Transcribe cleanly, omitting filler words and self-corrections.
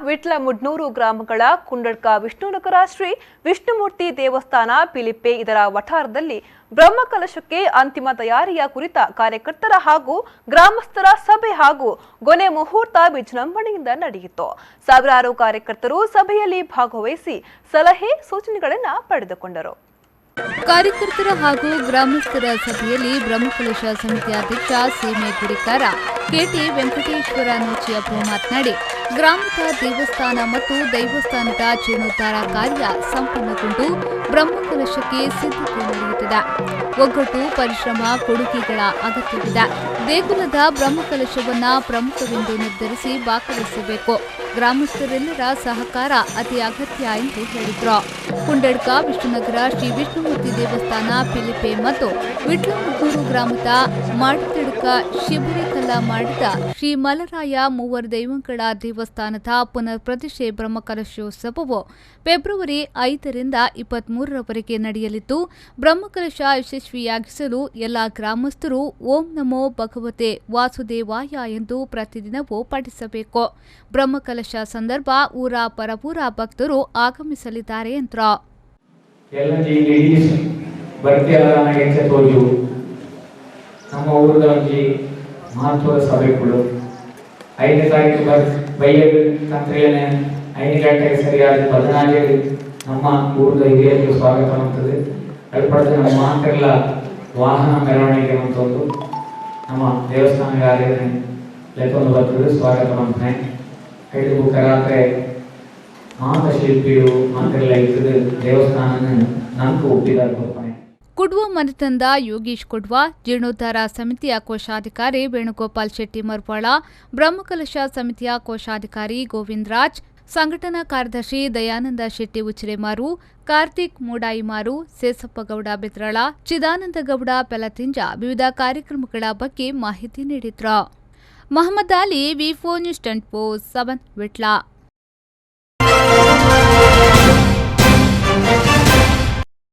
ವಿಟ್ಲ-ಮುಡ್ನೂರು ಗ್ರಾಮಗಳ ಕುಂಡಡ್ಕ ವಿಷ್ಣುನಗರ ಶ್ರೀ ವಿಷ್ಣುಮೂರ್ತಿ ದೇವಸ್ಥಾನ ಪಿಲಿಪೆ ಇದರ ವಠಾರದಲ್ಲಿ ಬ್ರಹ್ಮಕಲಶಕ್ಕೆ ಅಂತಿಮ ತಯಾರಿಯ ಕುರಿತ ಕಾರ್ಯಕರ್ತರ ಹಾಗೂ ಗ್ರಾಮಸ್ಥರ ಸಭೆ ಹಾಗೂ ಕೊನೆ ಮುಹೂರ್ತ ವಿಜೃಂಭಣೆಯಿಂದ ನಡೆಯಿತು. ಸಾವಿರಾರು ಕಾರ್ಯಕರ್ತರು ಸಭೆಯಲ್ಲಿ ಭಾಗವಹಿಸಿ ಸಲಹೆ ಸೂಚನೆಗಳನ್ನು ಪಡೆದುಕೊಂಡರು. ಕಾರ್ಯಕರ್ತರ ಹಾಗೂ ಗ್ರಾಮಸ್ಥರ ಸಭೆಯಲ್ಲಿ ಬ್ರಹ್ಮಕಲಶ ಸಮಿತಿ ಅಧ್ಯಕ್ಷ ಸೀಮೆ ಗುಡಿಕಾರ ಕೆಟಿ ವೆಂಕಟೇಶ್ವರ ನೂಚಿಯಪ್ಪ ಮಾತನಾಡಿ, ಗ್ರಾಮದ ದೇವಸ್ಥಾನ ಮತ್ತು ದೈವಸ್ಥಾನದ ಜೀರ್ಣೋದ್ಧಾರ ಕಾರ್ಯ ಸಂಪನ್ನಗೊಂಡು ಬ್ರಹ್ಮಕಲಶಕ್ಕೆ ಸಿದ್ಧತೆ ನಡೆಯುತ್ತಿದೆ. ಒಗ್ಗಟ್ಟು, ಪರಿಶ್ರಮ, ಕೊಡುಗೆಗಳ ಅಗತ್ಯವಿದೆ. ದೇಗುಲದ ಬ್ರಹ್ಮಕಲಶವನ್ನ ಪ್ರಮುಖವೆಂದು ನಿರ್ಧರಿಸಿ ದಾಖಲಿಸಬೇಕು. ಗ್ರಾಮಸ್ಥರೆಲ್ಲರ ಸಹಕಾರ ಅತಿ ಅಗತ್ಯ ಎಂದು ಹೇಳಿದರು. ಕುಂಡಡ್ಕ ವಿಷ್ಣುನಗರ ಶ್ರೀ ವಿಷ್ಣುಮೂರ್ತಿ ದೇವಸ್ಥಾನ ಪಿಲಿಪೆ ಮತ್ತು ವಿಟ್ಲ-ಮುಡ್ನೂರು ಗ್ರಾಮದ ಮಾಡಿತಡ್ಕ ಶಿಬಿರಿಕಲ್ಲ ಮಾಡಿದ ಶ್ರೀ ಮಲರಾಯ ಮೂವರು ದೈವಗಳ ದೇವಸ್ಥಾನದ ಪುನರ್ ಪ್ರತಿಷ್ಠೆ ಬ್ರಹ್ಮಕಲಶೋತ್ಸವವು ಫೆಬ್ರವರಿ 5ರಿಂದ 23ರವರೆಗೆ ನಡೆಯಲಿದ್ದು, ಬ್ರಹ್ಮಕಲಶ ಯಶಸ್ವಿಯಾಗಿಸಲು ಎಲ್ಲ ಗ್ರಾಮಸ್ಥರು ಓಂ ನಮೋ ಭಗವತೆ ವಾಸುದೇವಾಯ ಎಂದು ಪ್ರತಿದಿನವೂ ಪಠಿಸಬೇಕು. ಬ್ರಹ್ಮಕಲಶ ಸಂದರ್ಭ ಊರ ಪರಪೂರ ಭಕ್ತರು ಆಗಮಿಸಲಿದ್ದಾರೆ ಎಂದರು. ನಮ್ಮ ಊರದ ಮಹತ್ವದ ಸಭೆಗಳು 5ನೇ ತಾರೀಕು ಬೈಯಲು ತಂತ್ರಿಯನೆ 5 ಗಂಟೆಗೆ ಸರಿಯಾದ 14 ನಮ್ಮ ಊರದ ಹಿರಿಯರಿಗೆ ಸ್ವಾಗತ ಮಾಡ್ತದೆ. ಅಲ್ಪಡದೆ ನಮ್ಮ ಮಾತೆಲ್ಲ ವಾಹನ ಮೆರವಣಿಗೆ ಅಂತಂದು ನಮ್ಮ ದೇವಸ್ಥಾನಕ್ಕೆ ಆಗಿದೆ ಲೆಕ್ಕೊಂದು ಬರ್ತದೆ ಸ್ವಾಗತ ಮಾಡ್ತಾನೆ. ಐದು ಕರಾತ್ರೆ ಮಾತ ಶಿಲ್ಪಿಯು ಮಾತೆಲ್ಲ ಇರ್ತದೆ ದೇವಸ್ಥಾನ ನಂಕು ಒಪ್ಪಿದ್ದಾರೆ. ಕುಡ್ವ ಮನೆತನದ ಯೋಗೀಶ್ ಕುಡ್ವ, ಜೀರ್ಣೋದ್ಧಾರ ಸಮಿತಿಯ ಕೋಶಾಧಿಕಾರಿ ವೇಣುಗೋಪಾಲ್ ಶೆಟ್ಟಿ ಮರ್ವಾಳ, ಬ್ರಹ್ಮಕಲಶ ಸಮಿತಿಯ ಕೋಶಾಧಿಕಾರಿ ಗೋವಿಂದ ರಾಜ್, ಸಂಘಟನಾ ಕಾರ್ಯದರ್ಶಿ ದಯಾನಂದ ಶೆಟ್ಟಿ ಉಚಿರೆಮಾರು, ಕಾರ್ತಿಕ್ ಮೂಡಾಯಿಮಾರು, ಸೇಸಪ್ಪಗೌಡ ಬೆತ್ರಳ, ಚಿದಾನಂದಗೌಡ ಪೆಲತಿಂಜ ವಿವಿಧ ಕಾರ್ಯಕ್ರಮಗಳ ಬಗ್ಗೆ ಮಾಹಿತಿ ನೀಡಿದ್ರು. ಮಹಮ್ಮದ್ ಅಲಿ, ವಿ4 ನ್ಯೂಸ್ 24/7 ವಿಟ್ಲ.